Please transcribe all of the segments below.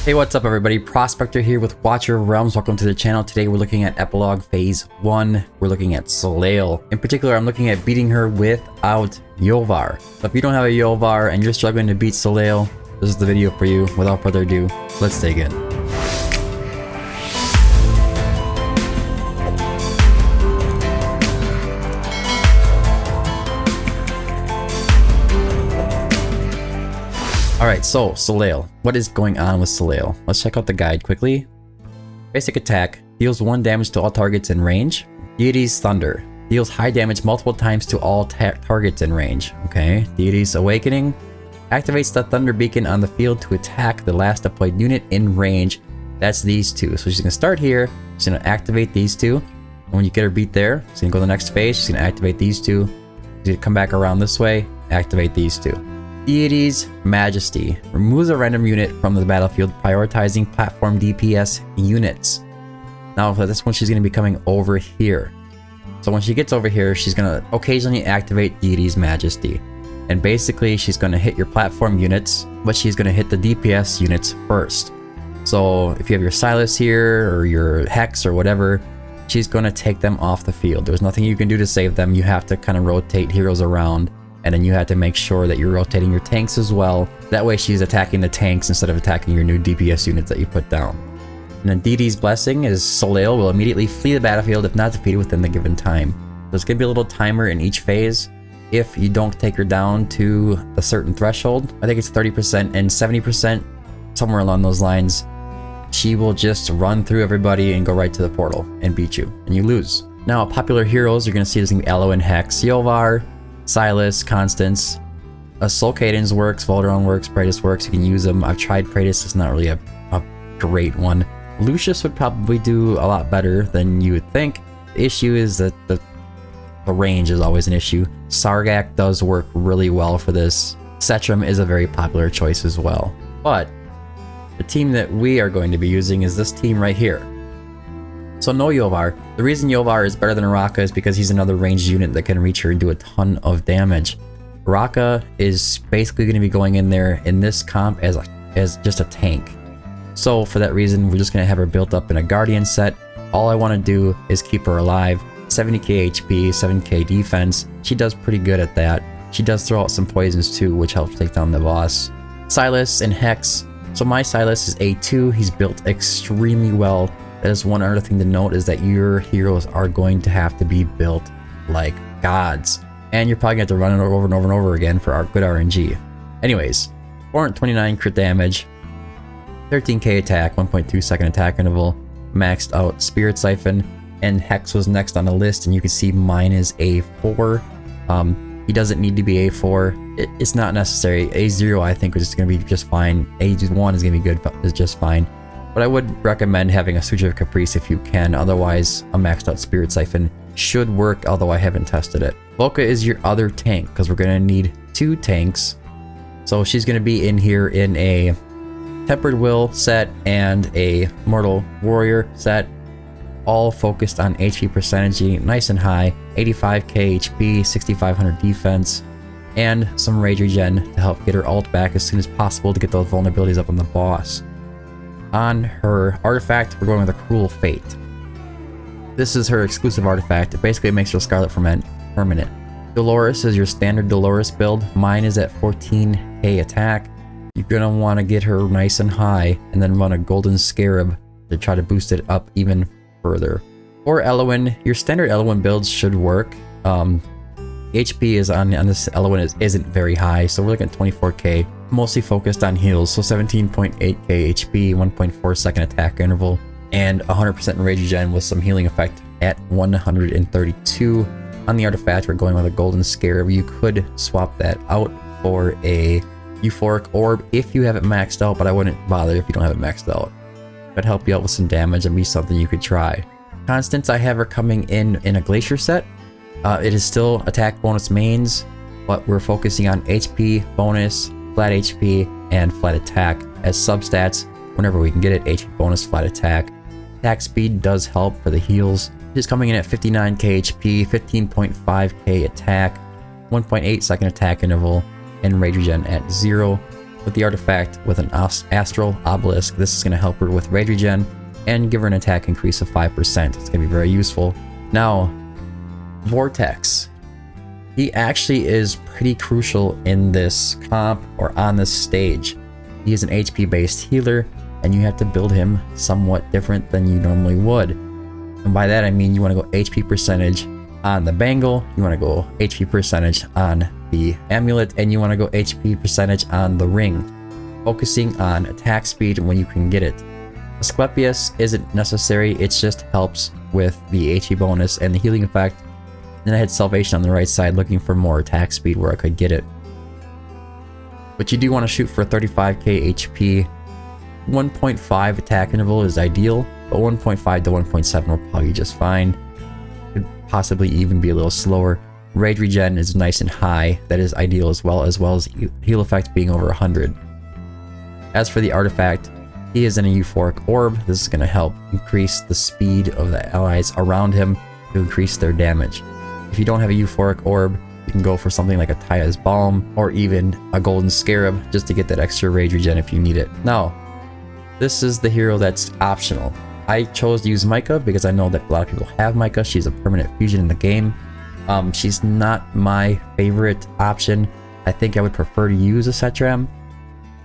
Hey, what's up everybody? Prospector here with Watcher of Realms. Welcome to the channel. Today we're looking at Epilogue Phase 1. We're looking at Soleil. In particular, I'm looking at beating her without Iovar. So if you don't have a Iovar and you're struggling to beat Soleil, this is the video for you. Without further ado, let's dig in. Alright, so Soleil. What is going on with Soleil? Let's check out the guide quickly. Basic attack. Deals 1 damage to all targets in range. Deity's Thunder. Deals high damage multiple times to all targets in range. Okay. Deity's Awakening. Activates the Thunder Beacon on the field to attack the last deployed unit in range. That's these two. So she's going to start here. She's going to activate these two. And when you get her beat there, she's going to go to the next phase. She's going to activate these two. She's going to come back around this way. Activate these two. Deity's Majesty. Removes a random unit from the battlefield, prioritizing platform DPS units. Now for this one, she's going to be coming over here. So when she gets over here, she's going to occasionally activate Deity's Majesty. And basically, she's going to hit your platform units, but she's going to hit the DPS units first. So if you have your Silas here, or your Hex, or whatever, she's going to take them off the field. There's nothing you can do to save them. You have to kind of rotate heroes around. And then you have to make sure that you're rotating your tanks as well. That way she's attacking the tanks instead of attacking your new DPS units that you put down. And then Deity's Blessing is Soleil will immediately flee the battlefield if not defeated within the given time. There's going to be a little timer in each phase. If you don't take her down to a certain threshold, I think it's 30% and 70%, somewhere along those lines, she will just run through everybody and go right to the portal and beat you, and you lose. Now, popular heroes, you're going to see there's going to be Aloin, Hex, Iovar, Silas, Constance, Soul Cadence works, Volderon works, Praetus works. You can use them. I've tried Praetus. It's not really a great one. Lucius would probably do a lot better than you would think. The issue is that the range is always an issue. Sargak does work really well for this. Setram is a very popular choice as well. But the team that we are going to be using is this team right here. So no Iovar. The reason Iovar is better than Araka is because he's another ranged unit that can reach her and do a ton of damage. Araka is basically going to be going in there in this comp as just a tank. So for that reason, we're just going to have her built up in a Guardian set. All I want to do is keep her alive. 70k HP, 7k defense. She does pretty good at that. She does throw out some poisons too, which helps take down the boss. Silas and Hex. So my Silas is A2. He's built extremely well. That is one other thing to note, is that your heroes are going to have to be built like gods. And you're probably going to have to run it over and over and over again for our good RNG. Anyways, 429 crit damage, 13k attack, 1.2 second attack interval, maxed out Spirit Siphon, and Hex was next on the list, and you can see mine is A4. He doesn't need to be A4. It's not necessary. A0 I think is going to be just fine. A1 is going to be good, is just fine. But I would recommend having a Suture of Caprice if you can. Otherwise, a maxed out Spirit Siphon should work, although I haven't tested it. Volca is your other tank, because we're going to need 2 tanks. So she's going to be in here in a Tempered Will set and a Mortal Warrior set. All focused on HP percentage, nice and high. 85k HP, 6500 defense, and some Rage Regen to help get her ult back as soon as possible to get those vulnerabilities up on the boss. On her artifact, we're going with a Cruel Fate. This is her exclusive artifact. It basically makes her Scarlet permanent. Dolores is your standard Dolores build. Mine is at 14k attack. You're going to want to get her nice and high and then run a Golden Scarab to try to boost it up even further. For Eloin, your standard Eloin builds should work. HP is on this Eloin isn't very high, so we're looking at 24k. Mostly focused on heals, so 17.8k HP, 1.4 second attack interval, and 100% Rage Regen with some healing effect at 132. On the artifact, we're going with a Golden Scarab. You could swap that out for a Euphoric Orb if you have it maxed out, but I wouldn't bother if you don't have it maxed out. That'd help you out with some damage and be something you could try. Constance, I have her coming in a Glacier set. It is still attack bonus mains, but we're focusing on HP bonus, flat HP, and flat attack as substats whenever we can get it. HP bonus, flat attack. Attack speed does help for the heals. She's coming in at 59k HP, 15.5k attack, 1.8 second attack interval, and Rage Regen at 0. with the artifact with an astral obelisk. This is going to help her with rage regen and give her an attack increase of 5%. It's going to be very useful. Now, Vortex. He actually is pretty crucial in this comp or on this stage. He is an HP based healer, and you have to build him somewhat different than you normally would. And by that I mean you want to go HP percentage on the bangle, you want to go HP percentage on the amulet, and you want to go HP percentage on the ring, focusing on attack speed when you can get it. Asclepius isn't necessary, it just helps with the HP bonus and the healing effect. Then I had Salvation on the right side looking for more attack speed where I could get it. But you do want to shoot for 35k HP. 1.5 attack interval is ideal, but 1.5 to 1.7 will probably be just fine. Could possibly even be a little slower. Rage regen is nice and high, that is ideal as well as heal effect being over 100. As for the artifact, he is in a euphoric orb. This is going to help increase the speed of the allies around him to increase their damage. If you don't have a euphoric orb, you can go for something like a Taya's Balm or even a Golden Scarab just to get that extra rage regen if you need it. Now, this is the hero that's optional. I chose to use Micah because I know that a lot of people have Micah. She's a permanent fusion in the game. She's not my favorite option. I think I would prefer to use a Setram,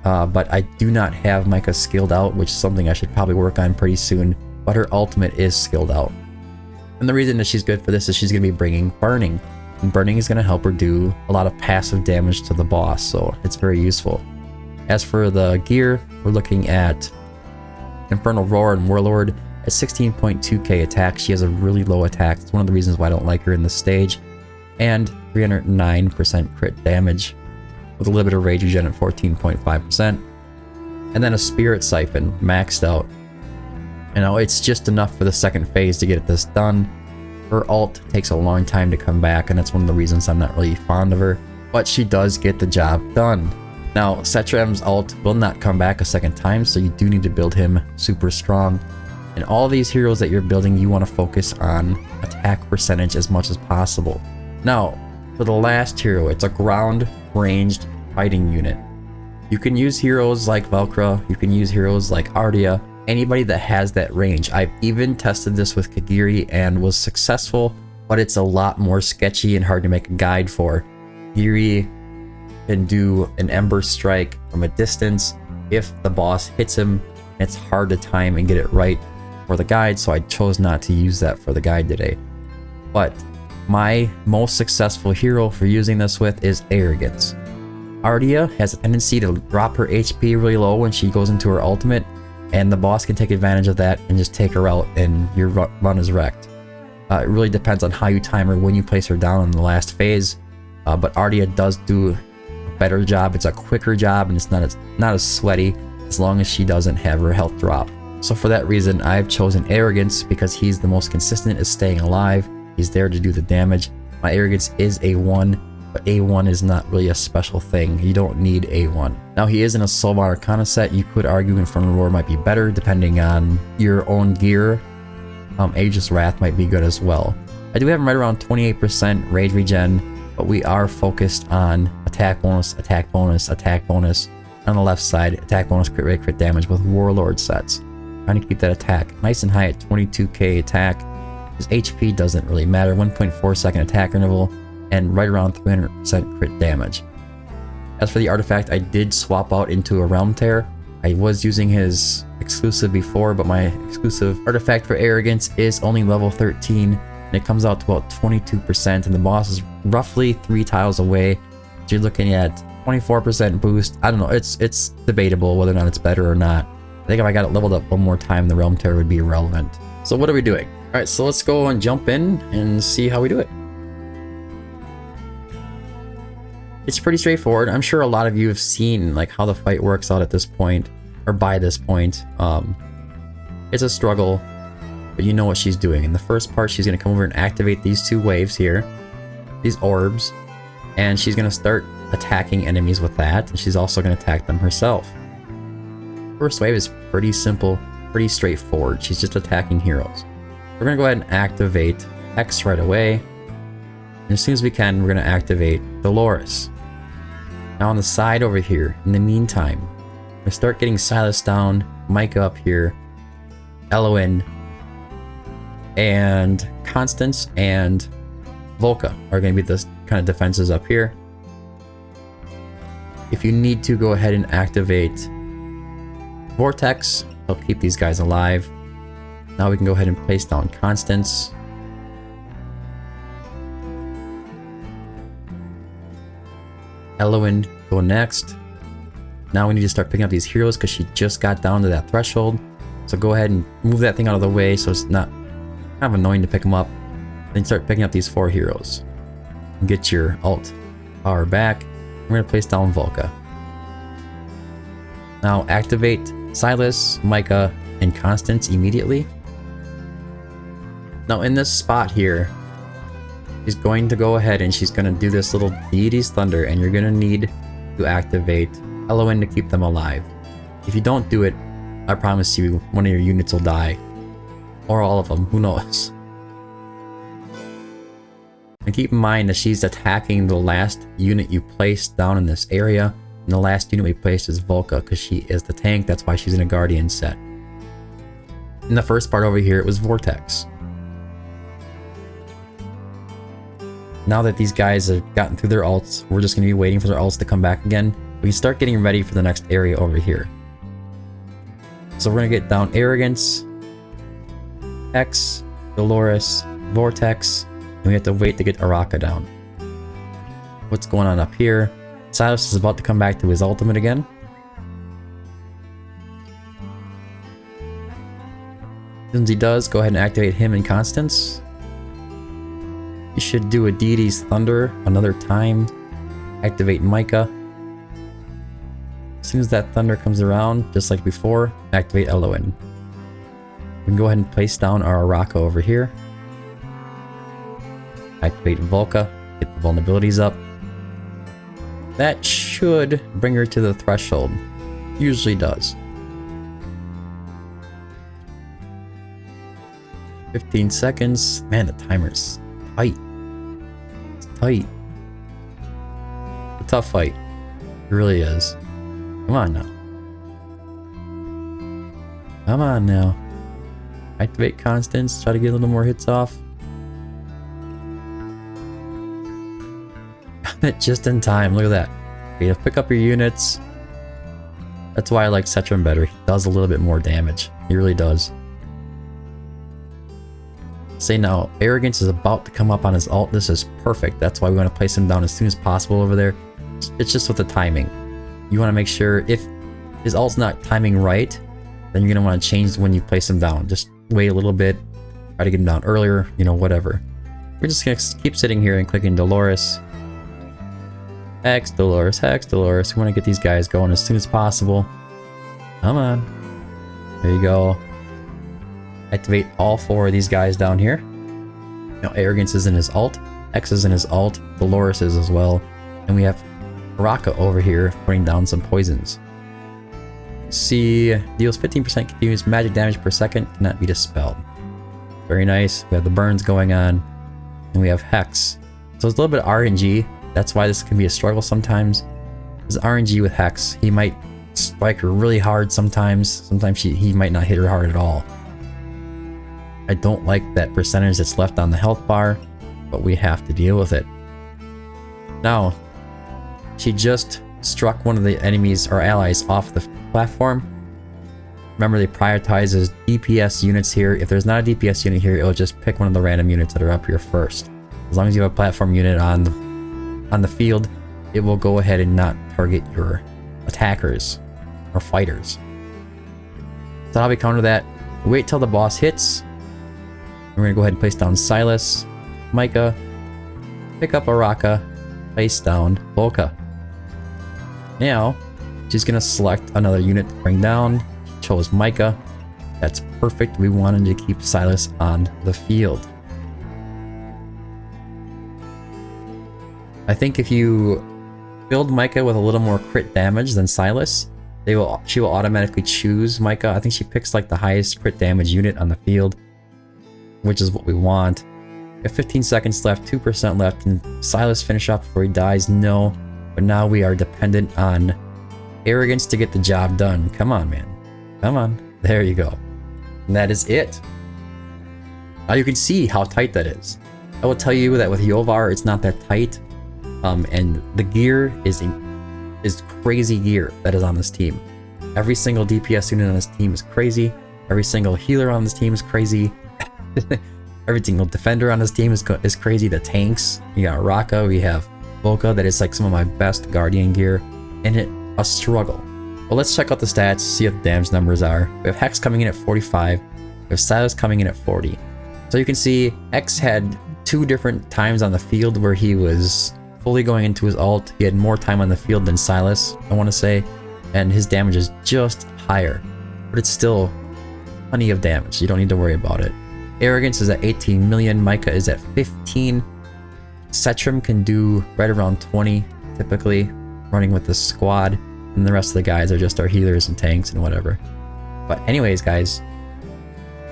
but I do not have Micah skilled out, which is something I should probably work on pretty soon, but her ultimate is skilled out. And the reason that she's good for this is she's going to be bringing Burning. And Burning is going to help her do a lot of passive damage to the boss, so it's very useful. As for the gear, we're looking at Infernal Roar and Warlord at 16.2k attack. She has a really low attack. It's one of the reasons why I don't like her in this stage. And 309% crit damage with a little bit of rage regen at 14.5%. And then a Spirit Siphon maxed out. You know, it's just enough for the second phase to get this done. Her ult takes a long time to come back, and that's one of the reasons I'm not really fond of her. But she does get the job done. Now, Setram's ult will not come back a second time, so you do need to build him super strong. And all these heroes that you're building, you want to focus on attack percentage as much as possible. Now, for the last hero, it's a ground ranged fighting unit. You can use heroes like Velcro, you can use heroes like Ardia, anybody that has that range. I've even tested this with Kagiri and was successful, but it's a lot more sketchy and hard to make a guide for. Kagiri can do an Ember Strike from a distance. If the boss hits him, it's hard to time and get it right for the guide, so I chose not to use that for the guide today. But my most successful hero for using this with is Arrogance. Ardia has a tendency to drop her HP really low when she goes into her ultimate, and the boss can take advantage of that and just take her out and your run is wrecked. It really depends on how you time her when you place her down in the last phase, but Ardia does do a better job. It's a quicker job and it's not as sweaty as long as she doesn't have her health drop. So for that reason, I've chosen Arrogance because he's the most consistent at staying alive. He's there to do the damage. My Arrogance is A1, but A1 is not really a special thing. You don't need A1. Now he is in a Soul Arcana set. You could argue Infernal Roar might be better depending on your own gear. Aegis Wrath might be good as well. I do have him right around 28% rage regen, but we are focused on attack bonus, attack bonus, attack bonus. On the left side, attack bonus, crit rate, crit damage with Warlord sets. Trying to keep that attack nice and high at 22k attack. His HP doesn't really matter. 1.4 second attack interval and right around 300% crit damage. As for the artifact, I did swap out into a Realm Tear. I was using his exclusive before, but my exclusive artifact for Arrogance is only level 13, and it comes out to about 22%, and the boss is roughly 3 tiles away. So you're looking at 24% boost. I don't know, it's debatable whether or not it's better or not. I think if I got it leveled up one more time, the Realm Tear would be irrelevant. So what are we doing? Alright, so let's go and jump in and see how we do it. It's pretty straightforward. I'm sure a lot of you have seen like how the fight works out at this point, or by this point. It's a struggle, but you know what she's doing. In the first part, she's going to come over and activate these 2 waves here, these orbs, and she's going to start attacking enemies with that, and she's also going to attack them herself. First wave is pretty simple, pretty straightforward. She's just attacking heroes. We're going to go ahead and activate X right away. And as soon as we can, we're going to activate Dolores. Now on the side over here, in the meantime, we're gonna start getting Silas down, Micah up here, Eloin, and Constance and Volca are gonna be the kind of defenses up here. If you need to, go ahead and activate Vortex. Help keep these guys alive. Now we can go ahead and place down Constance. Eloin go next. Now we need to start picking up these heroes because she just got down to that threshold. So go ahead and move that thing out of the way so it's not kind of annoying to pick them up. Then start picking up these 4 heroes. And get your ult power back. We're going to place down Volca. Now activate Silas, Micah, and Constance immediately. Now in this spot here, she's going to go ahead and she's going to do this little Deity's Thunder, and you're going to need to activate Eloin to keep them alive. If you don't do it, I promise you one of your units will die. Or all of them, who knows. And keep in mind that she's attacking the last unit you placed down in this area. And the last unit we placed is Volca because she is the tank, that's why she's in a Guardian set. In the first part over here, it was Vortex. Now that these guys have gotten through their ults, we're just going to be waiting for their ults to come back again. We can start getting ready for the next area over here. So we're going to get down Arrogance, X, Dolores, Vortex, and we have to wait to get Araka down. What's going on up here? Silas is about to come back to his ultimate again. As soon as he does, go ahead and activate him and Constance. You should do a Deity's Thunder another time. Activate Micah. As soon as that Thunder comes around, just like before, activate Eloin. We can go ahead and place down our Araka over here. Activate Volca. Get the vulnerabilities up. That should bring her to the threshold. Usually does. 15 seconds. Man, the timer's tight. It's tight. It's a tough fight. It really is. Come on now. Come on now. Activate Constance. Try to get a little more hits off. Got it just in time. Look at that. You have to pick up your units. That's why I like Cetron better. He does a little bit more damage. He really does. Say now, Arrogance is about to come up on his ult. This is perfect. That's why we want to place him down as soon as possible over there. It's just with the timing. You want to make sure if his ult's not timing right, then you're going to want to change when you place him down. Just wait a little bit. Try to get him down earlier. You know, whatever. We're just going to keep sitting here and clicking Dolores. Hex, Dolores, Hex, Dolores. We want to get these guys going as soon as possible. Come on. There you go. Activate all 4 of these guys down here. Now Arrogance is in his ult. X is in his ult. Dolores is as well. And we have Araka over here putting down some poisons. See, deals 15% continuous magic damage per second, cannot be dispelled. Very nice. We have the burns going on. And we have Hex. So it's a little bit of RNG. That's why this can be a struggle sometimes. There's RNG with Hex. He might strike her really hard sometimes. Sometimes he might not hit her hard at all. I don't like that percentage that's left on the health bar, but we have to deal with it. Now, she just struck one of the enemies or allies off the platform. Remember, they prioritize as DPS units here. If there's not a DPS unit here, it'll just pick one of the random units that are up here first. As long as you have a platform unit on the field, it will go ahead and not target your attackers or fighters. So how we counter that? Wait till the boss hits. We're gonna go ahead and place down Silas, Micah, pick up Araka, place down Volca. Now, she's gonna select another unit to bring down. She chose Micah. That's perfect. We wanted to keep Silas on the field. I think if you build Micah with a little more crit damage than Silas, she will automatically choose Micah. I think she picks like the highest crit damage unit on the field, which is what we want. We have 15 seconds left, 2% left. Can Silas finish up before he dies? No. but now we are dependent on arrogance to get the job done. Come on, man. Come on. There you go. And that is it. Now you can see how tight that is. I will tell you that with Iovar, it's not that tight. And the gear is crazy gear that is on this team. Every single DPS unit on this team is crazy. Every single healer on this team is crazy. Every single defender on this team is crazy. The tanks, we got Raka, we have Volca, that is like some of my best Guardian gear, and a struggle. Well, let's check out the stats, see what the damage numbers are. We have Hex coming in at 45, we have Silas coming in at 40. So you can see Hex had 2 different times on the field where he was fully going into his ult. He had more time on the field than Silas, I want to say, and his damage is just higher, but it's still plenty of damage. You don't need to worry about it. Arrogance is at 18 million, Micah is at 15. Setram can do right around 20, typically, running with the squad, and the rest of the guys are just our healers and tanks and whatever. But anyways, guys,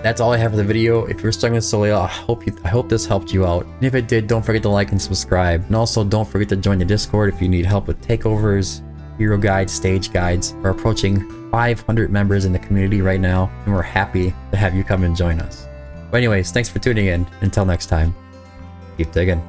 that's all I have for the video. If you're struggling with Soleil, I hope this helped you out. And if it did, don't forget to like and subscribe. And also, don't forget to join the Discord if you need help with takeovers, hero guides, stage guides. We're approaching 500 members in the community right now, and we're happy to have you come and join us. But anyways, thanks for tuning in. Until next time, keep digging.